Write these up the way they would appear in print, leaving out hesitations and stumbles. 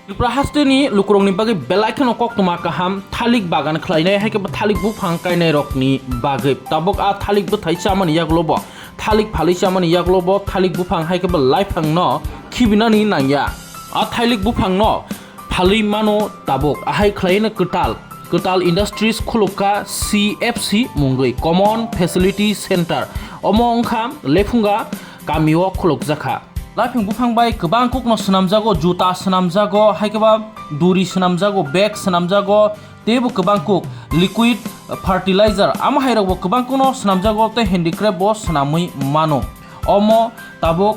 Tripura hasteni lukurok ni bagi belaikan okok tuma kaham thalik bagan khlainai hai ke thalik bufang kainai rokni bagi tabok a thalik bwthai chamani yaglobo thalik phali chamani yaglobo thalik bufang hai ke laiphang no khibinani nangya a thalik bufang no phali mano tabok a hai khlaina Ketal Industries Kholoka CFC mungoi Common Facility Center omong kham lefunga kamio kholok jakha laiphang bufang bai kobang kokno swnamjago juta swnamjago haikeba duri swnamjago bag swnamjago tebo kobang kok liquid fertilizer ama hairabo kobang kono swnamjago te handicraft bo swnamui mano omo tabok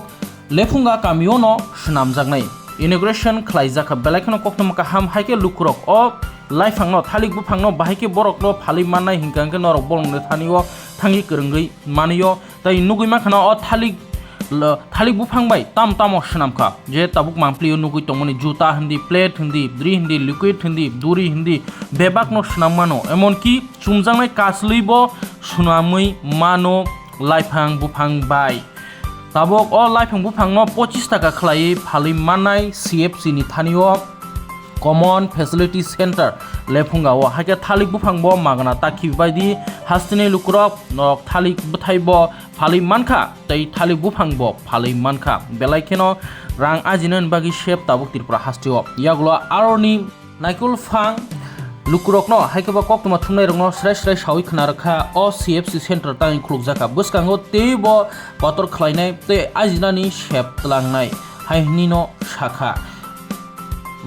lefunga kamio no swnamjaknai inauguration khlaijaka belaikhano kokno kaham haike lukurok o laiphang no thalik bufang no bahaike borok no phali manai hingkangke norok bolongni thanio thangi korongoi maniyo tai nugui makhana o thalik bufang bai tam shnamkha je tabuk mangpli nugui tongmani juta hindi plate hindi dri hindi liquid hindi duri hindi bebak no shnamano emonki chumjangnai kaslibo sunamui mano laiphang bufang bai tabok o laiphang bufang no 25 taka khlai phali manai CFC ni thanio Common Facility Center lefunga o hake thalik bufang bo magana takhi baidi hastini lukurok nok thalik bwthai bo phali mankha tei thalik bufang bo phali mankha belaikeno rang ajinan bagi shep tabuk Tripura hastio yaglo aroni naikul fang lukurok no hake ba koktuma thumnai rongno srai sawi khna rakha o CFC Center tang khulukjaka buskango teibo kotor khlainai te ajinani shep tlangnai haihni no shakha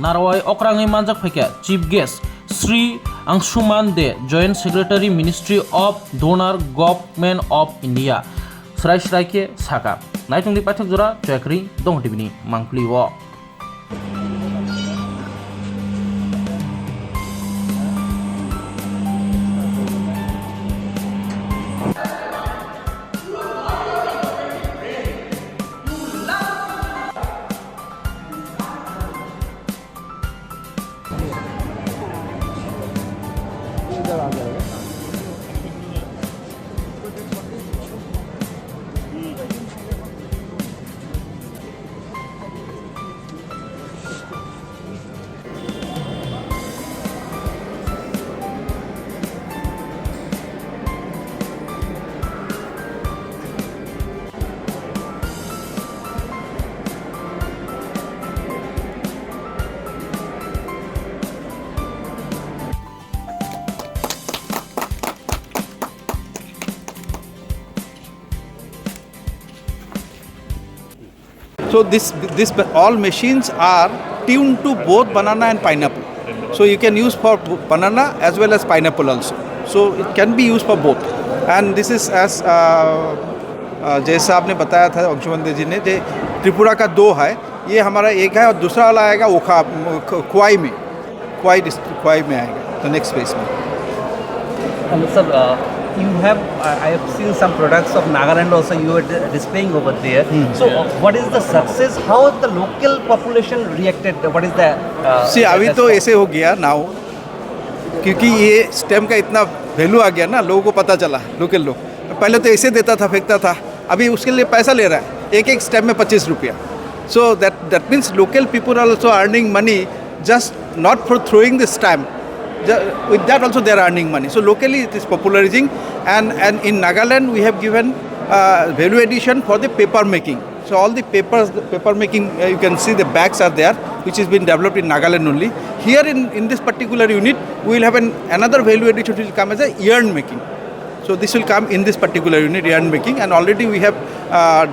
Narawai okrangni manjak phaika Chief Guest Sri Angshuman De Joint Secretary Ministry of Donor Government of India Srai ke saka naitungdi pathak jora chakri Dongour TV ni mangpli wo So this all machines are tuned to both banana and pineapple. So you can use for banana as well as pineapple also. So it can be used for both. And this is as जैसा आपने बताया था अंशुमन जी ने जे त्रिपुरा का दो है ये हमारा एक है और दूसरा वाला आएगा ओखा क्वाई में आएगा तो नेक्स्ट फेज में Sir, you have I have seen some products of Nagaland also you are displaying over there. So what is the success? How has the local population reacted? What is the See अभी तो ऐसे हो गया now क्योंकि ये stem का इतना value आ गया ना लोगों को पता चला लोकल लोग पहले तो ऐसे देता था फेंकता था अभी उसके लिए पैसा ले रहा है एक स्टेम में 25 रुपया So that means local people are also earning money just not for throwing the stamp. With that also they are earning money. So locally it is popularizing and in Nagaland we have given value addition for the paper making. So all the paper making you can see the bags are there which has been developed in Nagaland only. Here in this particular unit we will have another value addition which will come as a yarn making. So this will come in this particular unit yarn making and already we have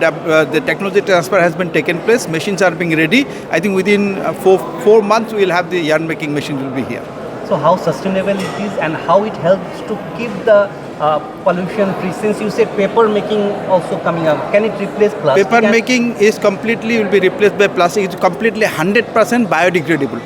the technology transfer has been taken place. Machines are being ready. I think within 4 months we will have the yarn making machine will be here. So how sustainable it is and how it helps to keep the pollution free? Since you said paper making also coming up, can it replace plastic? Paper making is completely will be replaced by plastic. It's completely 100% biodegradable.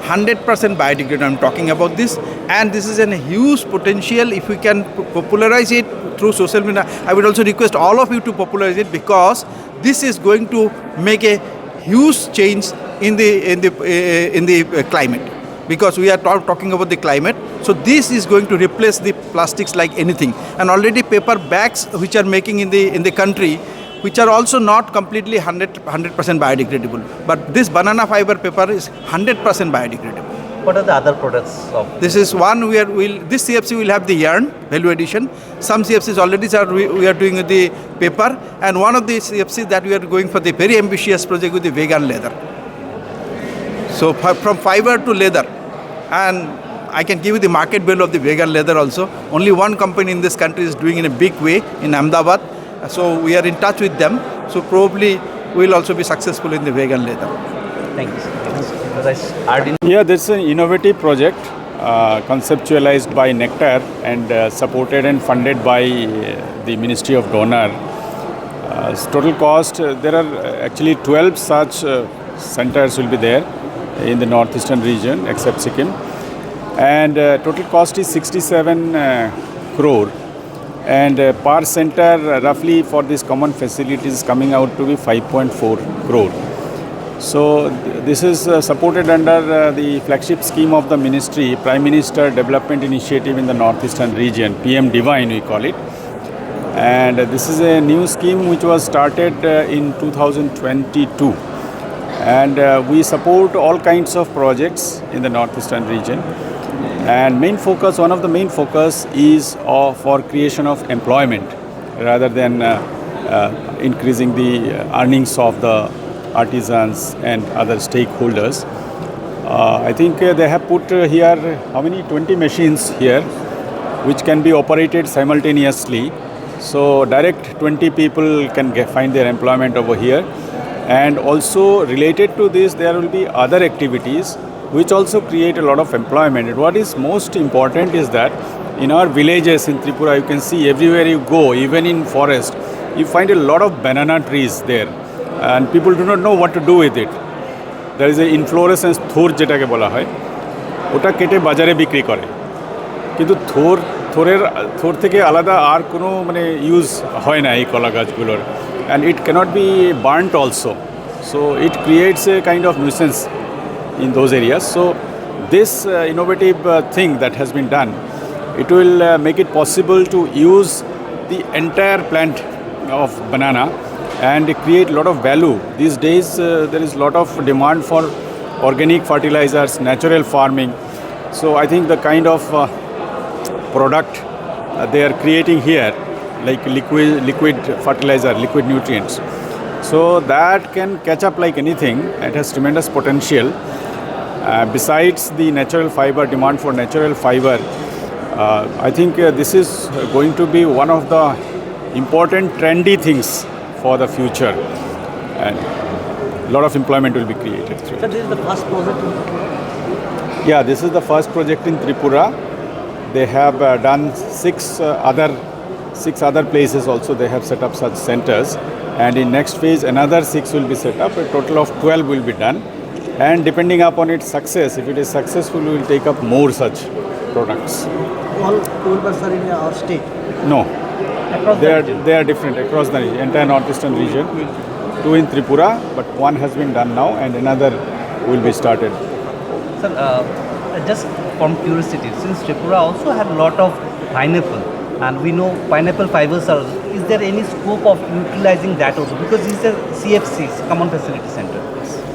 100% biodegradable. I'm talking about this, and this is a huge potential if we can popularize it through social media. I would also request all of you to popularize it because this is going to make a huge change in the climate. Because we are talking about the climate, so this is going to replace the plastics like anything. And already paper bags which are making in the country, which are also not completely 100% biodegradable. But this banana fiber paper is 100% biodegradable. What are the other products of This is one where this CFC will have the yarn value addition. Some CFCs already we are doing with the paper, and one of the CFCs that we are going for the very ambitious project with the vegan leather. So from fiber to leather, and I can give you the market value of the vegan leather also. Only one company in this country is doing in a big way in Ahmedabad. So we are in touch with them. So probably we will also be successful in the vegan leather. Thank you. Yeah, this is an innovative project conceptualized by Nectar and supported and funded by the Ministry of Donor. Total cost, there are actually 12 such centers will be there in the northeastern region except Sikkim. And total cost is 67 crore. And per center roughly for this common facility is coming out to be 5.4 crore. So this is supported under the flagship scheme of the ministry, Prime Minister Development Initiative in the Northeastern region, PM Divine we call it. And this is a new scheme which was started in 2022. And we support all kinds of projects in the Northeastern region. And one of the main focus is for creation of employment rather than increasing the earnings of the artisans and other stakeholders. I think they have put here, how many? 20 machines here, which can be operated simultaneously. So direct 20 people can find their employment over here. And also related to this, there will be other activities which also create a lot of employment. And what is most important is that in our villages in Tripura, you can see everywhere you go, even in forest, you find a lot of banana trees there. And people do not know what to do with it. There is a inflorescence thor যেটাকে বলা হয় ওটা কেটে বাজারে বিক্রি করে কিন্তু থোর থেকে আলাদা আর কোনো মানে ইউজ হয় না এই কলা গাছগুলোর and it cannot be burnt also, so it creates a kind of nuisance in those areas. So this innovative thing that has been done, it will make it possible to use the entire plant of banana and create a lot of value. These days there is a lot of demand for organic fertilizers, natural farming. So I think the kind of product they are creating here, like liquid fertilizer, liquid nutrients, so that can catch up like anything. It has tremendous potential. Besides the natural fiber, demand for natural fiber, I think this is going to be one of the important trendy things for the future, and a lot of employment will be created through it. So this is the first project in Tripura? Yeah, this is the first project in Tripura. They have done six other places also. They have set up such centers, and in next phase another 6 will be set up. A total of 12 will be done, and depending upon its success, if it is successful, we will take up more such products. All 12 are in our state? No, Across they are different across the entire northeastern region. 2 in Tripura, but 1 has been done now and another will be started. Sir, just from curiosity, since Tripura also had a lot of pineapple, and we know pineapple fibers are, is there any scope of utilizing that also? Because these are CFCs, Common Facility Center.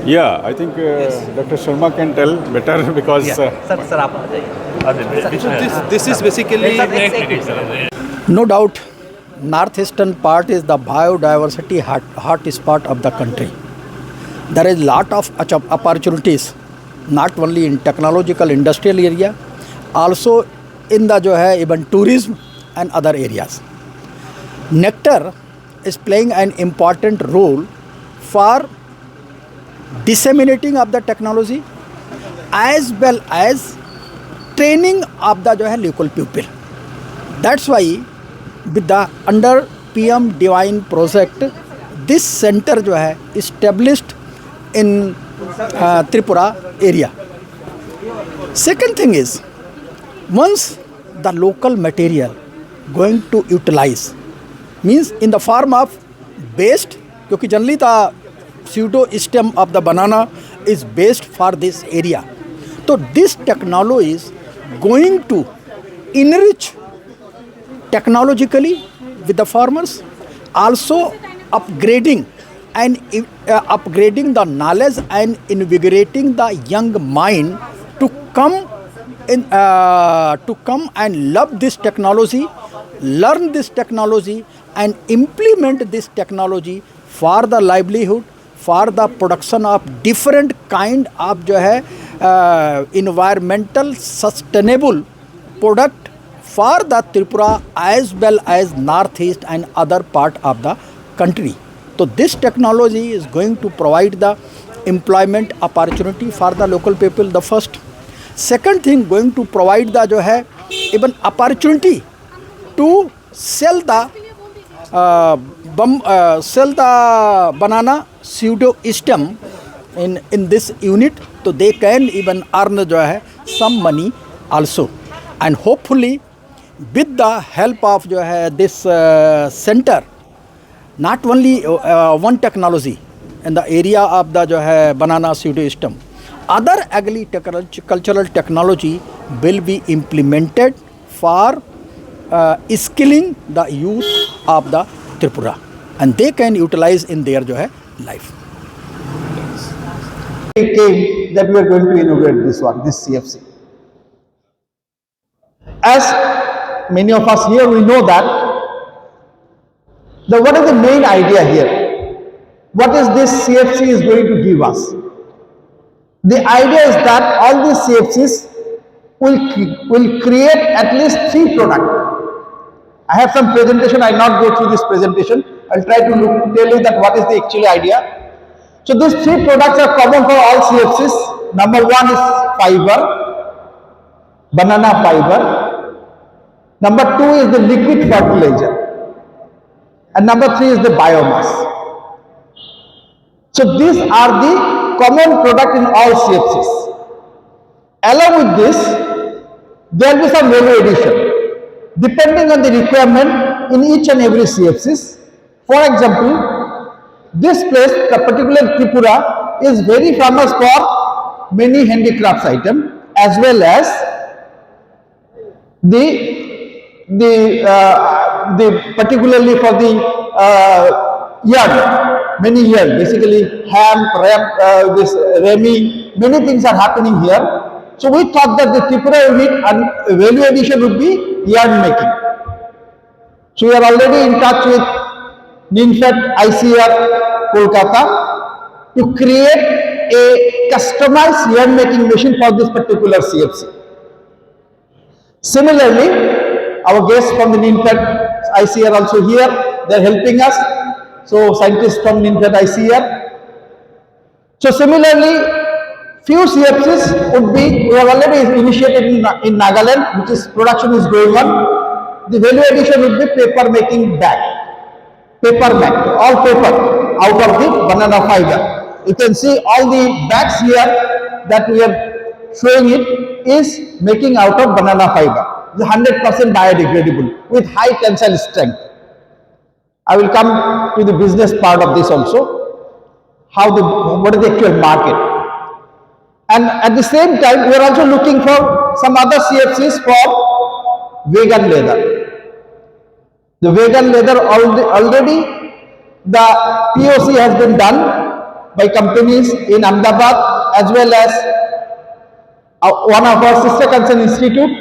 Yeah, I think Dr. Sharma can tell better because... This is basically... No doubt, northeastern part is the biodiversity hot spot of the country. There is lot of opportunities, not only in technological industrial area, also in the even tourism and other areas. Nectar is playing an important role for disseminating of the technology as well as training of the local people. That's why with the under PM Divine project, this center established in Tripura area. Second thing is, once the local material going to utilize, means in the form of based, because generally the pseudo stem of the banana is based for this area. So this technology is going to enrich technologically with the farmers, also upgrading and upgrading the knowledge and invigorating the young mind to come and love this technology, learn this technology and implement this technology for the livelihood, for the production of different kind of environmental sustainable product for the Tripura as well as northeast and other part of the country. So this technology is going to provide the employment opportunity for the local people, the first. Second thing, going to provide the even opportunity to sell the banana pseudo stem in this unit, so they can even earn some money also. And hopefully with the help of this center, not only one technology in the area of the banana pseudo stem, other agricultural technology will be implemented for skilling the youth of the Tripura, and they can utilize in their life. We came that we are going to inaugurate this CFC. As many of us here, we know that what is the main idea here? What is this CFC is going to give us? The idea is that all these CFCs will create at least 3 products. I have some presentation, I will not go through this presentation. I will try to tell you that what is the actual idea. So these 3 products are common for all CFCs. Number 1 is fiber, banana fiber. Number 2 is the liquid fertilizer. And number 3 is the biomass. So these are the common product in all CFCs. Along with this, there will be some value addition depending on the requirement in each and every CFCs. For example, this place, the particular Tripura, is very famous for many handicrafts items as well as the particularly for the yarn. Many here, basically ham, this remi, many things are happening here. So we thought that the Tripura unit and value addition would be yarn making. So we are already in touch with Ninfed ICR Kolkata to create a customized yarn making machine for this particular CFC. Similarly, our guests from the Ninfed ICR also here, they are helping us. So scientists from Ninfed ICR. So similarly, few CFCs would be, we have already initiated in Nagaland, which is production is going on. The value addition would be paper making bag, paper mat, all paper out of the banana fiber. You can see all the bags here that we are showing it is making out of banana fiber. It's 100% biodegradable with high tensile strength. I will come to the business part of this also. What is the actual market? And at the same time, we are also looking for some other CFCs for vegan leather. The vegan leather already the POC has been done by companies in Ahmedabad as well as one of our sister concern institute,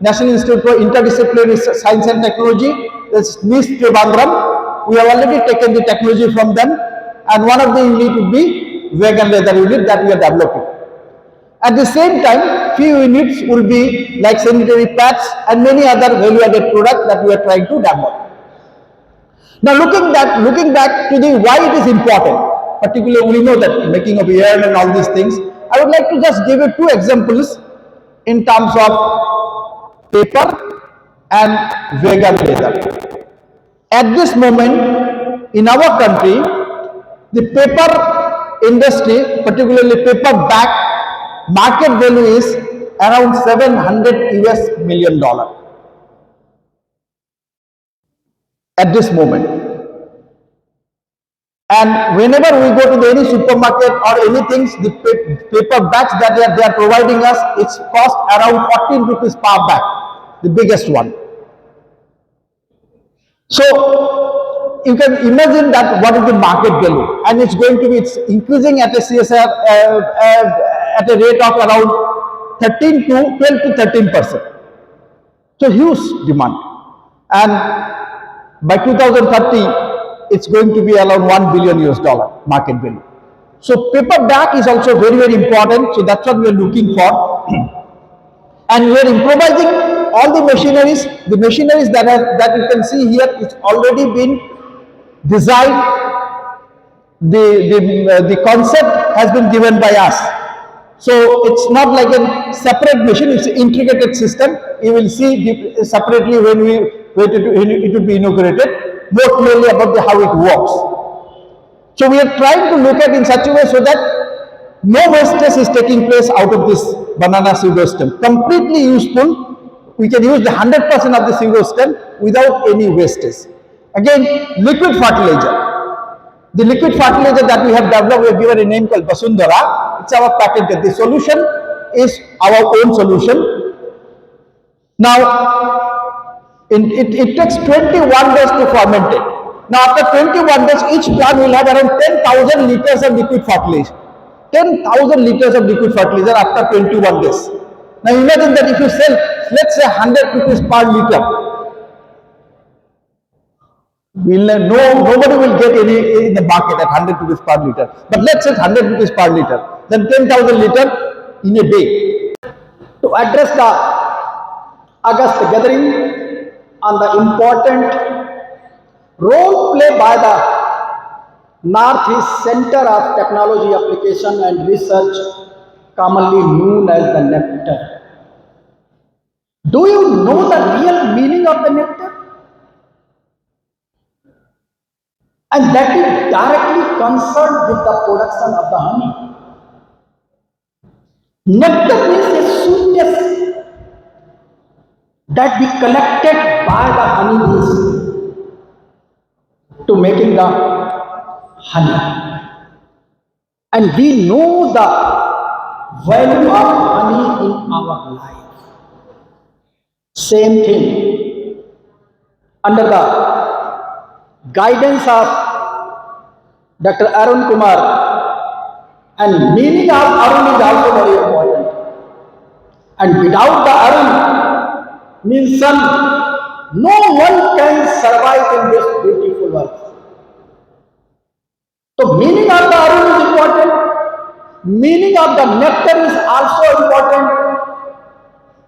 National Institute for Interdisciplinary Science and Technology, that's NIST Trivandrum. We have already taken the technology from them, and one of the unit would be vegan leather unit that we are developing. At the same time, few units will be like sanitary pads and many other value-added products that we are trying to develop. Now, looking back to the why it is important, particularly we know that making of yarn and all these things. I would like to just give you 2 examples in terms of paper and vegan leather. At this moment, in our country, the paper industry, particularly paper bag, market value is around $700 million at this moment. And whenever we go to any supermarket or anything, the paper bags that they are providing us, it's cost around 14 rupees per bag, the biggest one. So you can imagine that what is the market value, and it's going to be, it's increasing at a CSR at a rate of around 12 to 13%. So huge demand, and by 2030 it's going to be around $1 billion market value. So paper bag is also very, very important. So that's what we are looking for. And we are improvising all the machineries. The machineries that you can see here, it's already been designed. The concept has been given by us. So it's not like a separate machine, it's an integrated system. You will see separately when it will be inaugurated, more clearly about how it works. So we are trying to look at in such a way so that no wastage is taking place out of this banana pseudo stem. Completely useful. We can use the 100% of the pseudo stem without any wastage. Again, liquid fertilizer. The liquid fertilizer that we have developed, we have given a name called Basundhara. It's our patented. The solution is our own solution. Now, it takes 21 days to ferment it. Now, after 21 days, each plant will have around 10,000 liters of liquid fertilizer. 10,000 liters of liquid fertilizer after 21 days. Now, imagine that if you sell, let's say 100 rupees per liter, nobody will get any in the market at 100 rupees per liter. But let's say 100 rupees per liter, then 10,000 liter in a day. To address the August gathering on the important role played by the Northeast Center of Technology Application and Research, commonly known as the Nectar. Do you know the real meaning of the nectar? And that is directly concerned with the production of the honey. Nectar means a sweetness that we collected by the honeybees to making the honey. And we know the value of honey in our life. Same thing. Under the guidance of Dr. Arun Kumar, and meaning of Arun is also very important. And without the Arun means sun, no one can survive in this beautiful world. So meaning of the Arun is important. Meaning of the nectar is also important.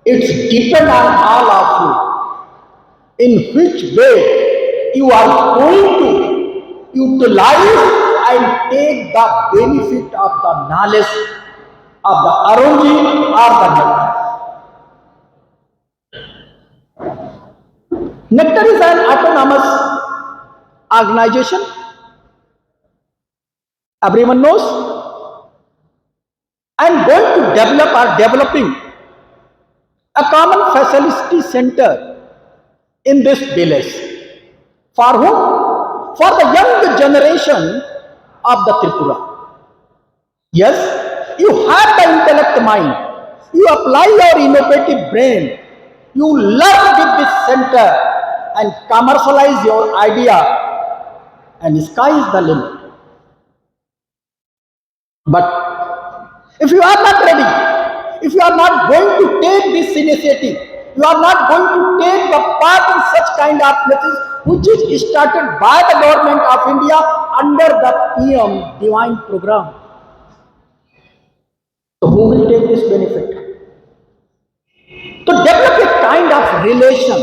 It's depend on all of you. In which way you are going to utilize and take the benefit of the knowledge of the Arunji or the nectar. Nectar is an autonomous organization. Everyone knows. And going to develop or developing a common facility center in this village. For whom? For the young generation of the Tripura. Yes, you have the intellect mind. You apply your innovative brain. You learn with this center and commercialize your idea, and sky is the limit. But if you are not ready, if you are not going to take this initiative, you are not going to take the part in such kind of places which is started by the government of India under the PM Divine Program. So who will take this benefit? To develop a kind of relation.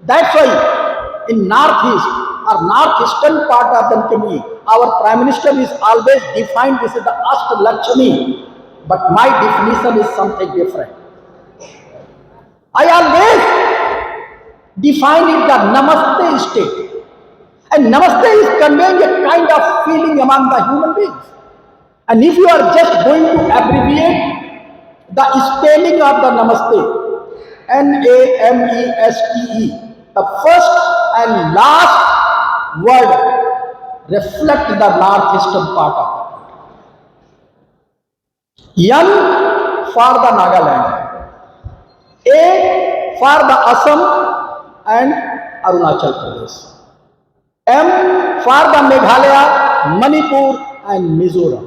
That's why in Northeast or Northeastern part of the country, our Prime Minister is always defined this as the Ast Lakshmi. But my definition is something different. I always define it the Namaste state. And Namaste is conveying a kind of feeling among the human beings. And if you are just going to abbreviate the spelling of the Namaste, N-A-M-E-S-T-E, the first and last word reflect the northeastern part of it. Yan for the Nagaland, A for the Assam and Arunachal Pradesh, M for the Meghalaya, Manipur and Mizoram.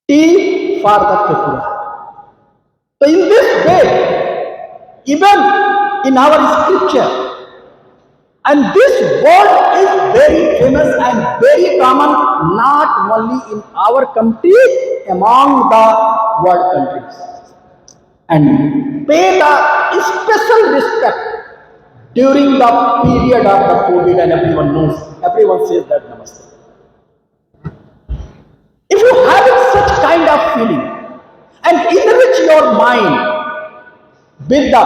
T for the Tripura. So in this way, even in our scripture, and this word is very famous and very common, not only in our country, among the world countries. And pay the special respect during the period of the COVID, and everyone knows, everyone says that namaste. If you have such kind of feeling and enrich your mind with the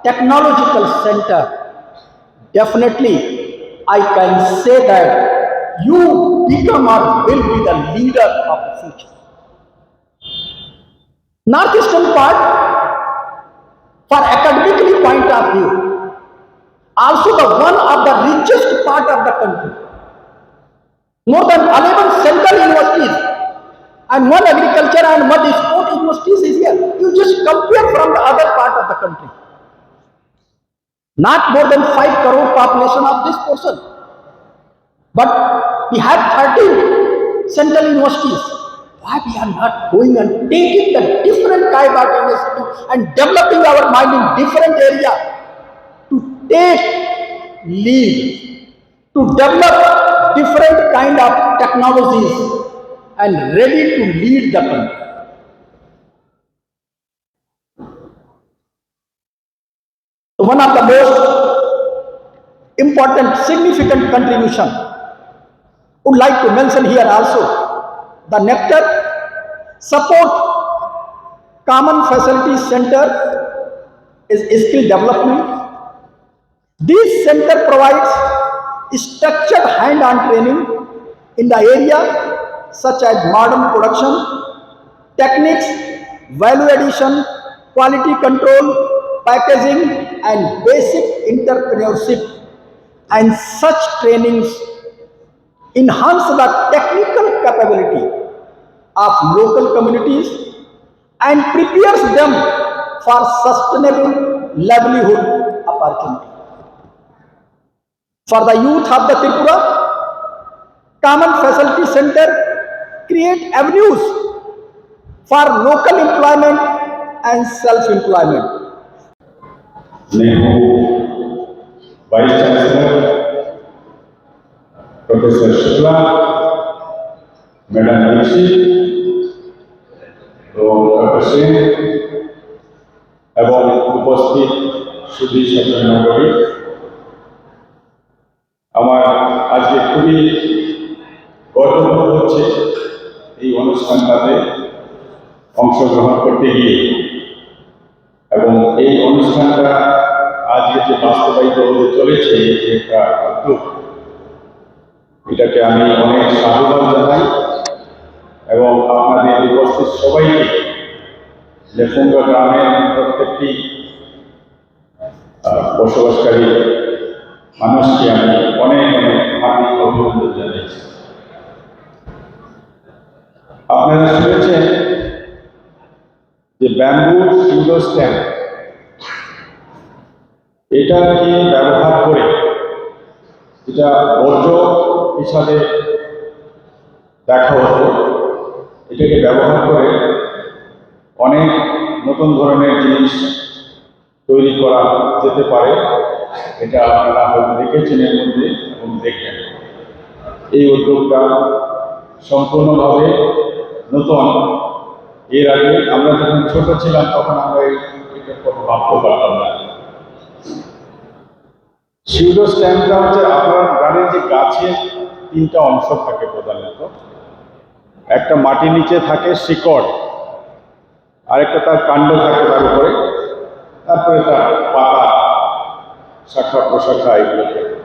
technological center, definitely I can say that you become or will be the leader of the future. Northeastern part, for academically point of view, also the one of the richest part of the country. More than 11 central universities and one agriculture and one sport universities is here. You just compare from the other part of the country. Not more than 5 crore population of this portion. But we have 13 central universities. Why we are not going and taking the different kind of university and developing our mind in different area to take lead, to develop different kind of technologies and ready to lead the country. One of the most important significant contribution would like to mention here also, the Nectar support common facilities center is skill development. This center provides structured hand-on training in the area such as modern production techniques, value addition, quality control, packaging and basic entrepreneurship, and such trainings enhance the technical capability of local communities and prepares them for sustainable livelihood opportunity. For the youth of the Tripura, Common Facility Center create avenues for local employment and self-employment. Vice Chancellor Professor Shukla, Madam Nixi, Kapashin, এবং উপস্থিত সুধী সাধারণ নাগরিক, আমার আজকে খুবই গর্ববোধ হচ্ছে এই অনুষ্ঠানটাতে অংশগ্রহণ করতে গিয়ে, এবং এই অনুষ্ঠানটা আজকে যে বাস্তবায়িত হতে চলেছে একটা উদ্যোগ, এটাকে আমি অনেক সাধুবাদ জানাই এবং আপনাদের উপস্থিত সবাইকে, লেফুঙ্গা গ্রামের প্রত্যেকটি বসবাসকারী মানুষকে আমি অনেক অনেক হার্দিক অভিনন্দন জানাইছি। আপনারা শুনেছেন যে ব্যাম্বু সিউডো স্ট্যাম্প, এটাকে ব্যবহার করে, এটা বর্জ্য হিসাবে দেখা হতো, এটাকে ব্যবহার করে অনেক নতুন ধরনের জিনিস তৈরি করা যেতে পারে। এটা আপনারা হয়তো দেখেছেন এর মধ্যে এবং দেখবেন। এই উদ্যোগটা সম্পূর্ণভাবে নতুন। এর আগে আমরা যখন ছোট ছিলাম তখন আমরা এটার কথা ভাবতে পারতাম না। সিউডো স্ট্যাম্পটা হচ্ছে, আপনারা জানেন যে গাছের 3টা অংশ থাকে প্রধানত। একটা মাটির নিচে থাকে শিকড়, আরেকটা তার কাণ্ড থাকে তার উপরে, তারপরে তার পাতা, শাখা প্রশাখা এগুলো থাকে।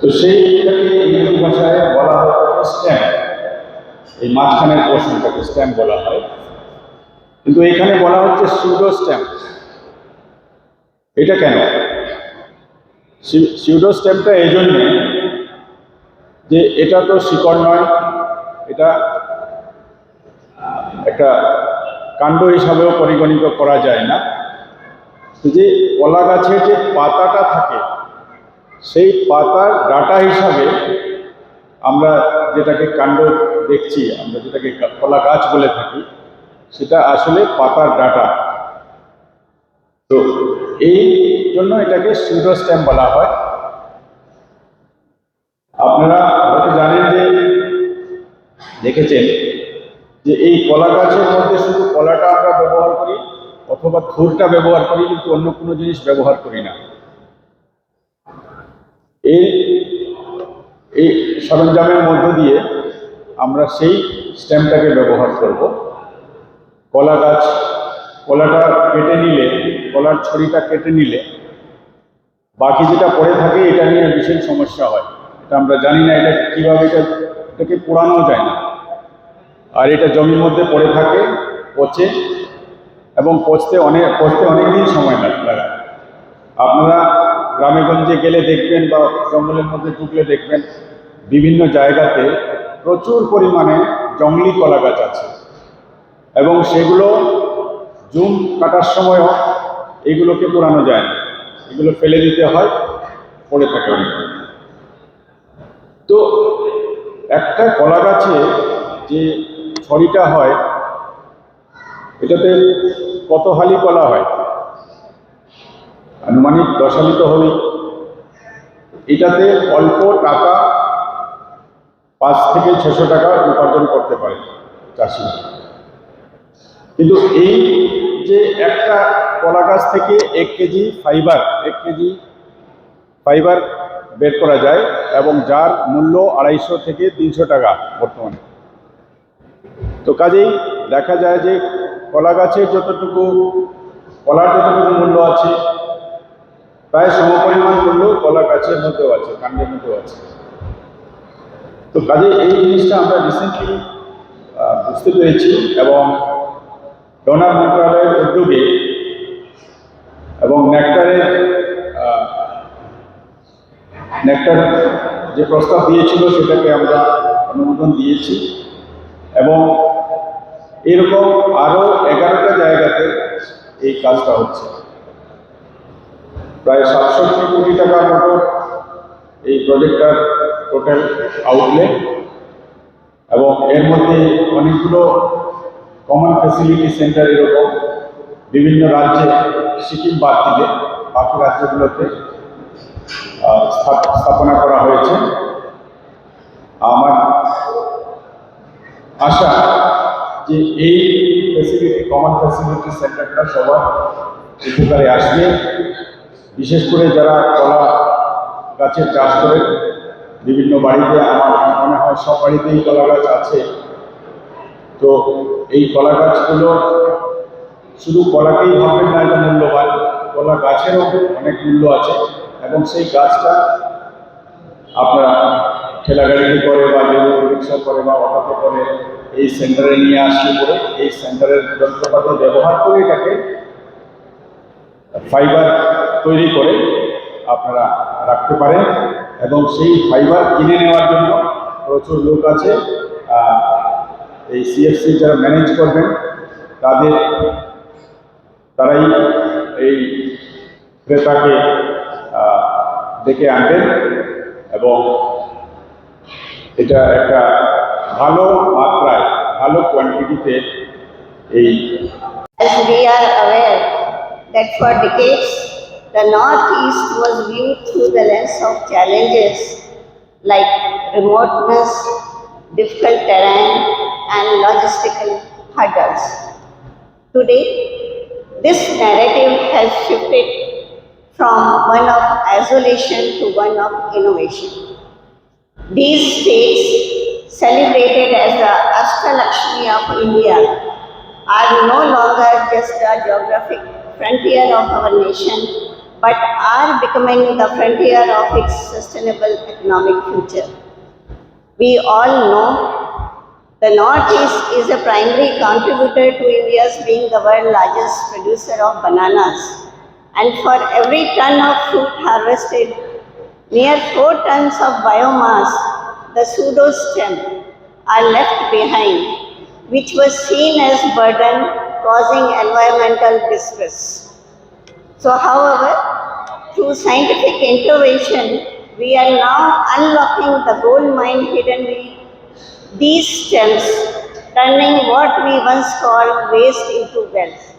তো সেইটাকে ইংরেজি ভাষায় বলা হয় স্ট্যাম্প। এই মাঝখানের পোর্শনটাকে স্ট্যাম্প বলা হয়, কিন্তু এখানে বলা হচ্ছে সিউডো স্ট্যাম্প। এটা কেন? সিউডো স্ট্যাম্পটা এই জন্যে যে এটা তো শিকড় নয়, এটা একটা কাণ্ড হিসাবেও পরিগণিত করা যায় না। যে কলা গাছের যে পাতাটা থাকে, সেই পাতার ডাটা হিসাবে আমরা যেটাকে কাণ্ড দেখছি, আমরা যেটাকে কলা গাছ বলে থাকি, সেটা আসলে পাতার ডাটা। তো এই জন্য এটাকে সিউডো স্টেম বলা হয়। আপনারা হয়তো জানেন যে দেখেছেন যে এই কলা গাছের মধ্যে শুধু কলাটা আমরা ব্যবহার করি অথবা থুরটা ব্যবহার করি, কিন্তু অন্য কোনো জিনিস ব্যবহার করি না। এই সরঞ্জামের মধ্য দিয়ে আমরা সেই স্টেমটাকে ব্যবহার করব। কলা গাছ, কলাটা কেটে নিলে, কলার ছড়িটা কেটে নিলে বাকি যেটা পড়ে থাকে এটা নিয়ে বিশেষ সমস্যা হয়। এটা আমরা জানি না এটা কীভাবে এটাকে পোড়ানো যায় না, আর এটা জমির মধ্যে পড়ে থাকে, পচে, এবং পচতে অনেক দিন সময় লাগায়। আপনারা গ্রামেগঞ্জে গেলে দেখবেন বা জঙ্গলের মধ্যে ঢুকলে দেখবেন বিভিন্ন জায়গাতে প্রচুর পরিমাণে জঙ্গলি কলা গাছ আছে, এবং সেগুলো জুম কাটার সময়ও এগুলোকে পোড়ানো যায় না, এগুলো ফেলে দিতে হয়, পড়ে থাকে অনেক। তো একটা কলা গাছে যে ছড়িটা হয়, এটাতে কত হালি কলা হয়? আনুমানিক 10 হালি তো হবেই। এটাতে অল্প টাকা 5 থেকে 600 টাকা উপার্জন করতে পারে চাষি। কিন্তু এই যে একটা কলা গাছ থেকে 1 কেজি ফাইবার বের করা যায়, এবং যার মূল্য 250 থেকে 300 টাকা বর্তমানে। তো কাজেই দেখা যায় যে কলা গাছের কলার যতটুকু মূল্য আছে, প্রায় সমপরিমাণ মূল্য কলা গাছের মধ্যেও আছে, কাণ্ডের মধ্যেও আছে। তো কাজে এই জিনিসটা আমরা রিসেন্টলি বুঝতে পেরেছি, এবং ডোনার মন্ত্রণালয়ের উদ্যোগে এবং নেকটার যে প্রস্তাব দিয়েছিল সেটাকে আমরা অনুমোদন দিয়েছি, এবং এরকম আরও 11টা জায়গাতে এই কাজটা হচ্ছে। প্রায় 67 কোটি টাকার মতো এই প্রজেক্টটার টোটাল আউটলে, এবং এর মধ্যে অনেকগুলো কমন ফ্যাসিলিটি সেন্টার এরকম বিভিন্ন রাজ্যে, সিকিম বাদ দিলে বাকি রাজ্যগুলোতে স্থাপনা করা হয়েছে। আমার আশা যে এই কমন ফ্যাসিলিটি সেন্টারটা সবার উপকারে আসবে, বিশেষ করে যারা কলা গাছের চাষ করে। বিভিন্ন বাড়িতে, আমার মনে হয় সব বাড়িতেই কলা গাছ আছে। তো এই কলা গাছগুলো শুধু কলাকেই ভাববেন না এটা মূল্যবান, কলা গাছেরও অনেক মূল্য আছে, এবং সেই গাছটা আপনারা ঠেলা গাড়িতে করে বা রিক্সা করে বা অটোতে করে এই সেন্টারে নিয়ে আসলে পরে এই সেন্টারের যন্ত্রপাতি ব্যবহার করে এটাকে ফাইবার তৈরি করে আপনারা রাখতে পারেন, এবং সেই ফাইবার কিনে নেওয়ার জন্য প্রচুর লোক আছে। এই সিএফসি যারা ম্যানেজ করবেন তারাই এই ক্রেতাকে ডেকে আনবেন, এবং এটা একটা ভালো মাত্রায়, ভালো কোয়ান্টিটিতে এই। As we are aware that for decades the Northeast was viewed through the lens of challenges like remoteness, difficult terrain, and logistical hurdles. Today, this narrative has shifted from one of isolation to one of innovation. These states, celebrated as the Ashtalakshmi of India, are no longer just a geographic frontier of our nation, but are becoming the frontier of its sustainable economic future. We all know the Northeast is a primary contributor to India's being the world's largest producer of bananas, and for every ton of fruit harvested, near 4 tons of biomass, the pseudo stem, are left behind, which was seen as burden causing environmental distress. So however, through scientific intervention we are now unlocking the gold mine hidden beneath these stems, turning what we once called waste into wealth.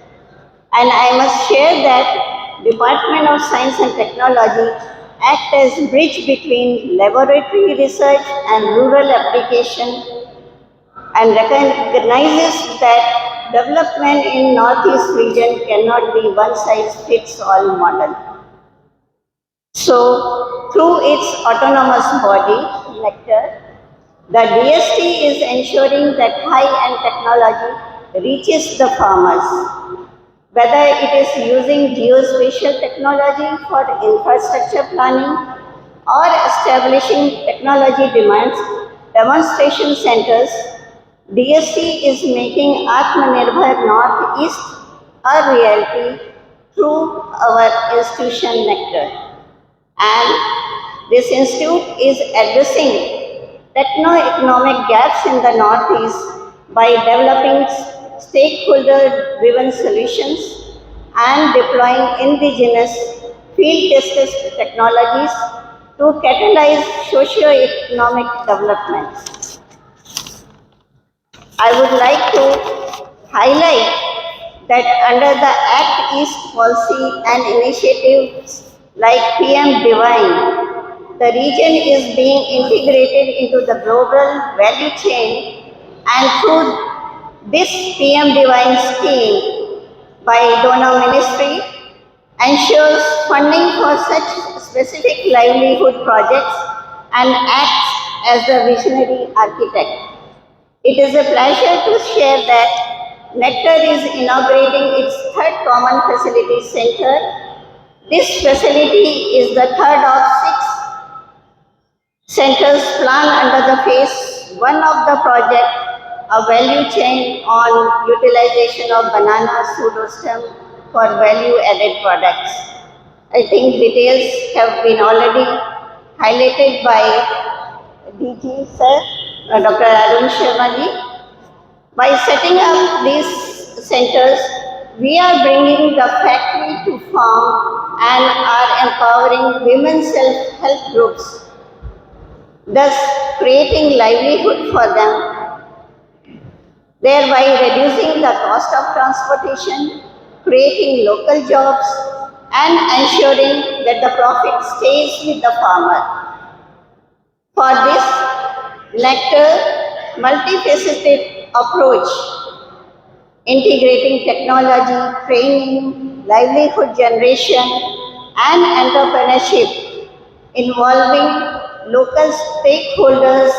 And I must share that Department of Science and Technology act as bridge between laboratory research and rural application and recognizes that development in Northeast region cannot be one size fits all model. So, through its autonomous body, Nectar, the DST is ensuring that high-end technology reaches the farmers. Whether it is using geospatial technology for infrastructure planning or establishing technology demonstration centers, DST is making Atmanirbhar Northeast a reality through our institution Nectar. And this institute is addressing techno-economic gaps in the Northeast by developing stakeholder-driven solutions and deploying indigenous field-tested technologies to catalyze socio-economic development. I would like to highlight that under the Act East policy and initiatives like PM Divine, the region is being integrated into the global value chain, and through this PM Divine scheme by donor ministry ensures funding for such specific livelihood projects and acts as the visionary architect. It is a pleasure to share that Nectar is inaugurating its third Common Facilities Center. This facility is the third of 6 centers planned under the phase 1 of the project, a value chain on utilization of banana pseudostem for value-added products. I think details have been already highlighted by DG Sir, Dr. Arun Sharma ji. By setting up these centers, we are bringing the factory to farm and are empowering women self-help groups, thus creating livelihood for them, thereby reducing the cost of transportation, creating local jobs, and ensuring that the profit stays with the farmer. For this, Nectar multifaceted approach, integrating technology, training, livelihood generation, and entrepreneurship, involving local stakeholders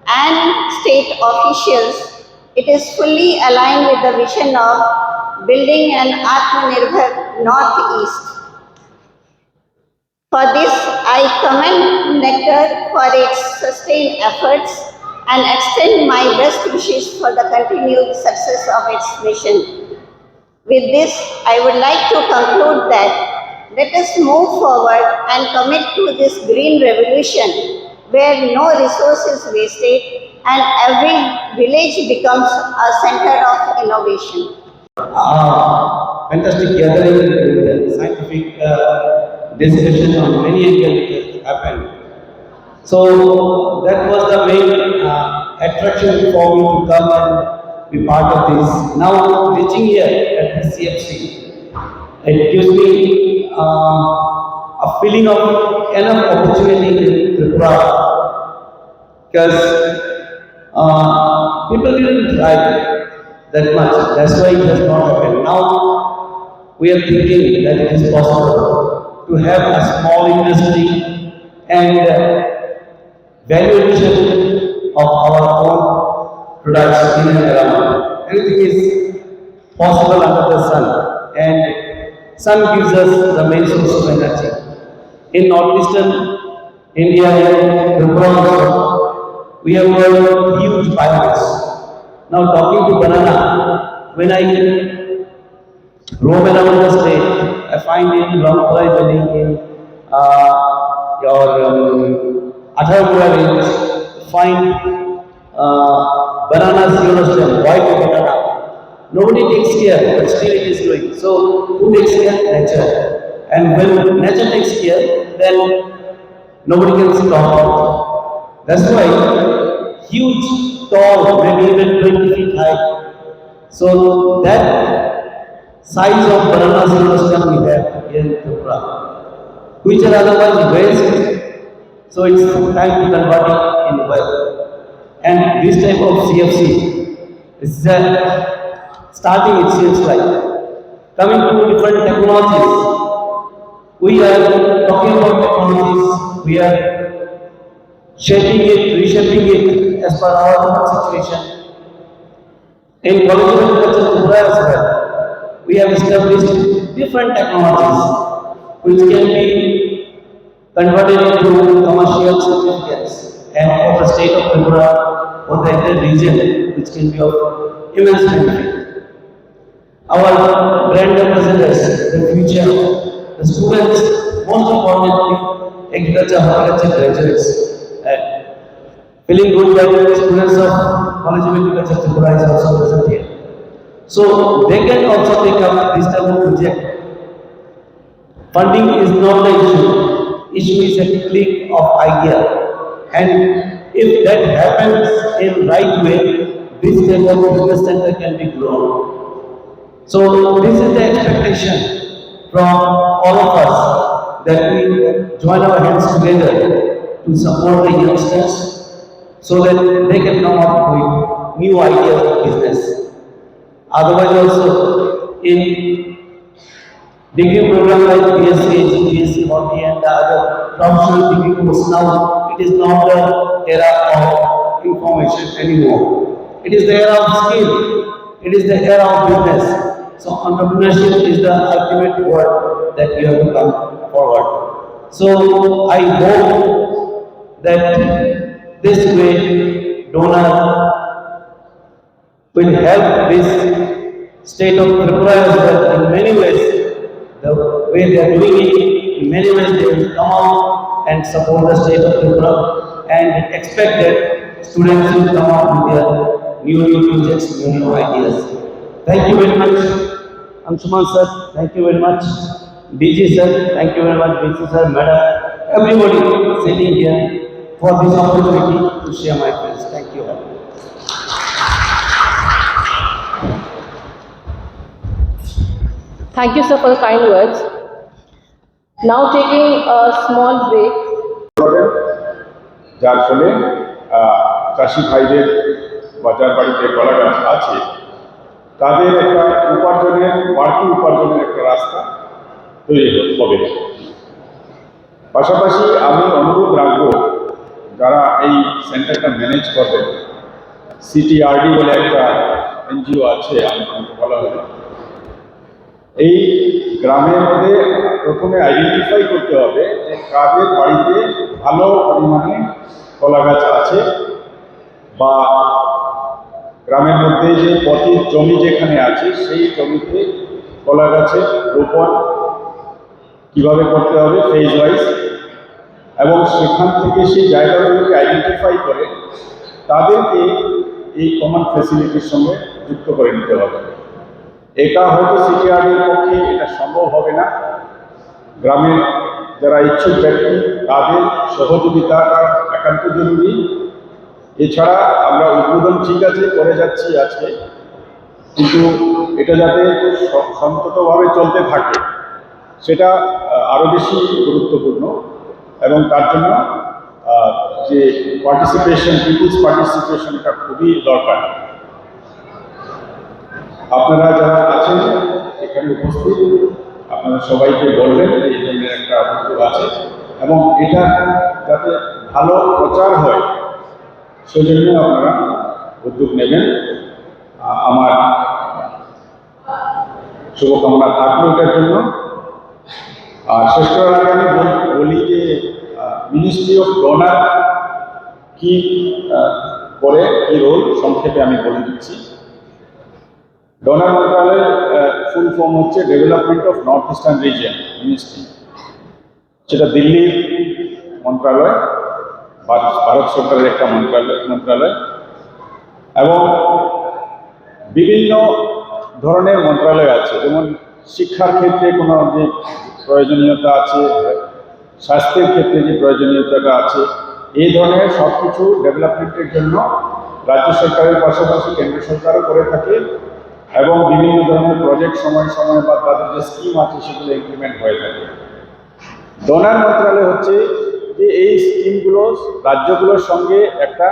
and state officials, it is fully aligned with the vision of building an Atmanirbhar Northeast. For this, I commend Nectar for its sustained efforts and extend my best wishes for the continued success of its mission. With this, I would like to conclude that let us move forward and commit to this green revolution where no resource is wasted and every village becomes a center of innovation. Fantastic gathering and scientific discussion on many angles happened. So that was the main attraction for me to come and be part of this. Now reaching here at the CFC, it gives me a feeling of enough opportunity in Tripura, because people didn't try that much. That's why it has not happened. Now we are thinking that it is possible to have a small industry and value addition of our own products in and around. Everything is possible under the sun, and sun gives us the main source of energy. In northeastern India and Tripura, we have got huge biomass. Now talking to banana, when I roam around the state, I find in Rampurai Valley, in your Agartala range, find banana xenostem, white banana. Nobody takes care, but still it is growing. So who takes care? Nature. And when nature takes care, then Nobody can stop. That's why huge, tall, maybe even 20 feet high. So that size of banana ecosystem we have here in Tripura, which are otherwise waste. So it's time to convert it in wealth. And this type of CFC is starting, it seems like. Coming to different technologies, we are talking about technologies, we are shaping it, reshaping it as per our situation. In College of Agriculture Tripura as well, we have established different technologies which can be converted into commercial significance and for the state of Tripura, for the entire region, which can be of immense benefit. Our brand ambassadors, the future, the students, most importantly, agriculture, horticulture graduates, feeling good that students of College of Agriculture Tripura is also present here. So they can also take up this type of project. Funding is not the issue. Issue is a click of idea. And if that happens in right way, this type of business center can be grown. So this is the expectation from all of us, that we join our hands together to support the youngsters so that they can come up with new ideas of business. Otherwise also in degree program like BSc, BSc, Horti and the other professional degree course, now it is not the era of information anymore. It is the era of skill. It is the era of business. So entrepreneurship is the ultimate word that you have to come forward. So I hope that this way donor will help this state of Tripura as well in many ways. The way they are doing it, in many ways they will come out and support the state of Tripura and expect that students will come out with their new projects, new ideas. Thank you very much. Anshuman sir, thank you very much. DG sir, thank you very much. BC sir, madam, everybody sitting here for this opportunity to share my feelings. Thank you. Thank you, sir, for the kind words. Now taking a small break. যার ফলে চাষি ভাইদের বাজার বাড়িতে কলা গাছ আছে, তাদের একটা উপার্জনের, বাড়তি উপার্জনের একটা রাস্তা তৈরি হবে। পাশাপাশি আমি অনুরোধ রাখবো, যারা এই সেন্টারটা ম্যানেজ করবেন, সিটিআরডি বলে একটা এনজিও আছে, আমাকে বলা হলো, এই গ্রামের মধ্যে প্রথমে আইডেন্টিফাই করতে হবে যে কাদের বাড়িতে ভালো পরিমাণে কলা গাছ আছে, বা গ্রামের মধ্যে যে পতিত জমি যেখানে আছে সেই জমিতে কলা গাছের রোপণ কীভাবে করতে হবে ফেজ ওয়াইজ, এবং সেখান থেকে সেই জায়গাগুলোকে আইডেন্টিফাই করে তাদেরকে এই কমন ফ্যাসিলিটির সঙ্গে যুক্ত করে নিতে হবে। এটা হয়তো সিটিআরডির পক্ষে এটা সম্ভব হবে না, গ্রামের যারা ইচ্ছুক ব্যক্তি তাদের সহযোগিতা একান্ত জরুরি। এছাড়া আমরা উদ্বোধন ঠিক আছে করে যাচ্ছি আজকে, কিন্তু এটা যাতে সন্ততভাবে চলতে থাকে সেটা আরও বেশি গুরুত্বপূর্ণ, এবং তার জন্য যে পার্টিসিপেশন, পিপুলস পার্টিসিপেশন, এটা খুবই দরকার। আপনারা যারা আছেন এখানে উপস্থিত, আপনারা সবাইকে বলবেন এই ধরনের একটা উদ্যোগ আছে, এবং এটা যাতে ভালো প্রচার হয় সেজন্য আপনারা উদ্যোগ নেবেন। আমার শুভকামনা থাকলো এটার জন্য। আর শেষ করার আগে আমি বলি যে মিনিস্ট্রি অফ ডোনার কি করে, কি রোল, সংক্ষেপে আমি বলে দিচ্ছি। ডোনার মন্ত্রণালয়ের ফুল ফর্ম হচ্ছে development of north eastern region ministry, সেটা দিল্লির মন্ত্রণালয়, ভারত সরকারের একটা মন্ত্রণালয়, এবং বিভিন্ন ধরনের মন্ত্রণালয় আছে। যেমন শিক্ষার ক্ষেত্রে কোনো যে প্রয়োজনীয়তা আছে স্বাস্থ্যের ক্ষেত্রে যে প্রয়োজনীয়তাটা আছে, এই ধরনের সব কিছু ডেভেলপমেন্টের জন্য রাজ্য সরকারের পাশাপাশি কেন্দ্র সরকারও করে থাকে এবং বিভিন্ন ধরনের প্রজেক্ট সময় সময় বা তাদের যে স্কিম আছে সেগুলো ইমপ্লিমেন্ট হয়ে থাকে। ডোনার মন্ত্রণালয় হচ্ছে যে এই স্কিমগুলো রাজ্যগুলোর সঙ্গে একটা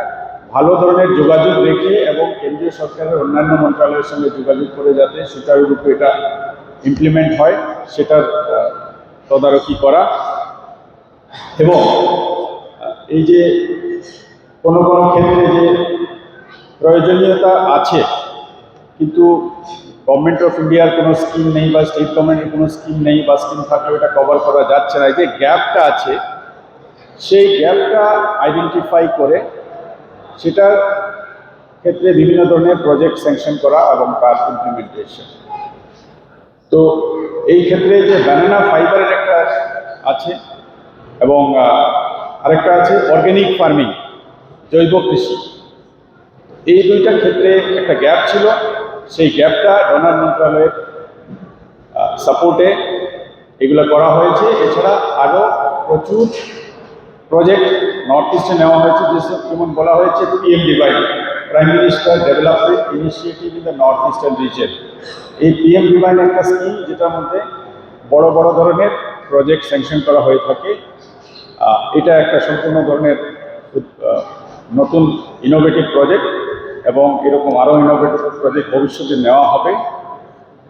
ভালো ধরনের যোগাযোগ রেখে এবং কেন্দ্রীয় সরকারের অন্যান্য মন্ত্রণালয়ের সঙ্গে যোগাযোগ করে যাতে সুচারুরূপে এটা ইমপ্লিমেন্ট হয় সেটার তদারকি করা এবং এই যে কোনো কোনো ক্ষেত্রে যে প্রয়োজনীয়তা আছে কিন্তু গভর্নমেন্ট অফ ইন্ডিয়ার কোনো স্কিম নেই বা স্টেট গভর্নমেন্টের কোনো স্কিম নেই বা স্কিম থাকলেও এটা কভার করা যাচ্ছে না, এই যে গ্যাপটা আছে সেই গ্যাপটা আইডেন্টিফাই করে সেটার ক্ষেত্রে বিভিন্ন ধরনের প্রজেক্ট স্যাংশন করা এবং তার ইমপ্লিমেন্টেশন। তো এই ক্ষেত্রে যে ব্যানানা ফাইবারের একটা আছে এবং আরেকটা আছে অর্গ্যানিক ফার্মিং, জৈব কৃষি, এই দুইটা ক্ষেত্রে একটা গ্যাপ ছিল, সেই গ্যাপটা ডোনার মন্ত্রণালয়ের সাপোর্টে এগুলো করা হয়েছে। এছাড়া আরও প্রচুর প্রজেক্ট নর্থ ইস্টে নেওয়া হয়েছে, যেমন বলা হয়েছে PMDY, prime minister development initiative in the north eastern reason. এই PMDY একটা স্কিম যেটার মধ্যে বড় বড় ধরনের প্রজেক্ট স্যাংশন করা হয়ে থাকে। এটা একটা সম্পূর্ণ ধরনের নতুন ইনোভেটিভ প্রজেক্ট এবং এরকম আরও ইনোভেটিভ প্রজেক্ট ভবিষ্যতে নেওয়া হবে।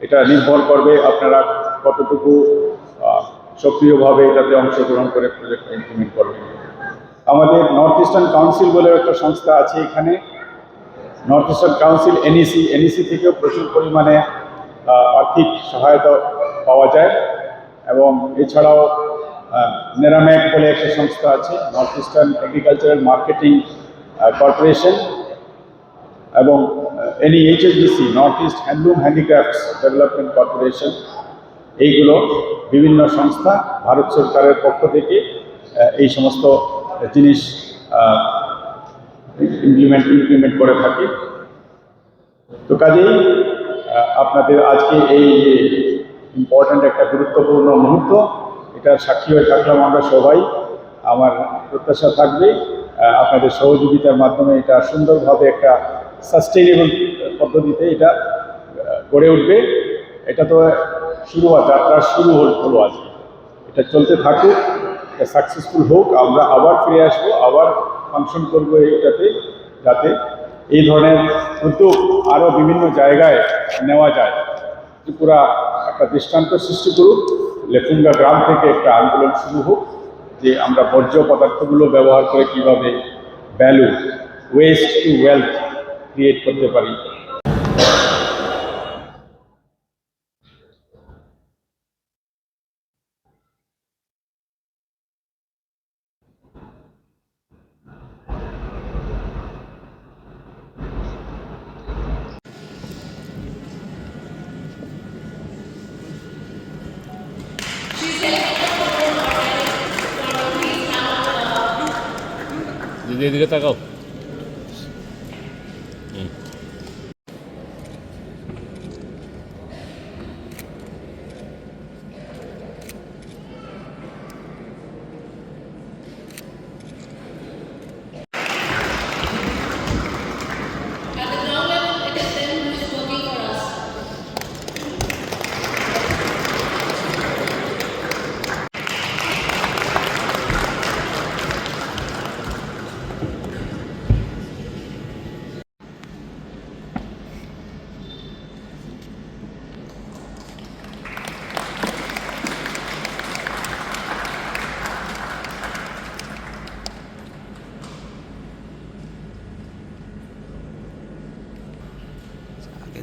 এটা নির্ভর করবে আপনারা কতটুকু সক্রিয়ভাবে এটাতে অংশগ্রহণ করে প্রজেক্টটা ইমপ্লিমেন্ট করবেন। আমাদের নর্থ ইস্টার্ন কাউন্সিল বলে একটা সংস্থা আছে এখানে, নর্থ ইস্টার্ন কাউন্সিল NEC থেকেও প্রচুর পরিমাণে আর্থিক সহায়তা পাওয়া যায় এবং এছাড়াও নেরাম্যাক বলে একটা সংস্থা আছে, north eastern agricultural marketing corporation, এবং NEHSBC, north east handloom handicrafts development corporation, এইগুলো বিভিন্ন সংস্থা ভারত সরকারের পক্ষ থেকে এই সমস্ত জিনিস ইমপ্লিমেন্ট করে থাকে। তো কাজেই আপনাদের আজকে এই ইম্পর্ট্যান্ট একটা গুরুত্বপূর্ণ মুহূর্ত, এটার সাক্ষী হয়ে থাকলাম আমরা সবাই। আমার প্রত্যাশা থাকবে আপনাদের সহযোগিতার মাধ্যমে এটা সুন্দরভাবে একটা সাস্টেইনেবল পদ্ধতিতে এটা গড়ে উঠবে। এটা তো যাত্রা শুরু হলো আজকে, এটা চলতে থাকুক, এটা সাকসেসফুল হোক, আমরা আবার ফিরে আসবো, আবার ফাংশন করবো এইটাতে, যাতে এই ধরনের উদ্যোগ আরও বিভিন্ন জায়গায় নেওয়া যায়। ত্রিপুরা একটা দৃষ্টান্ত সৃষ্টি করুক, লেফুঙ্গা গ্রাম থেকে একটা আন্দোলন শুরু হোক যে আমরা বর্জ্য পদার্থগুলো ব্যবহার করে কীভাবে value, West to wealth create করতে পারি। এদিকে তাকাও।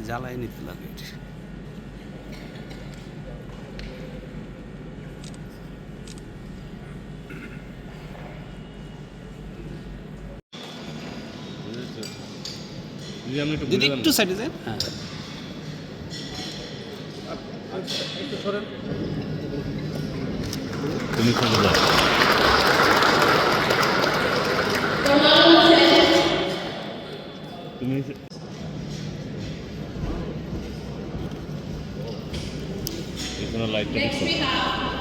জ্বালাই নিতে লাগে। দিদি একটু সাইডে যান। হ্যাঁ তুমি চলে যাও। তুমি লাইটটা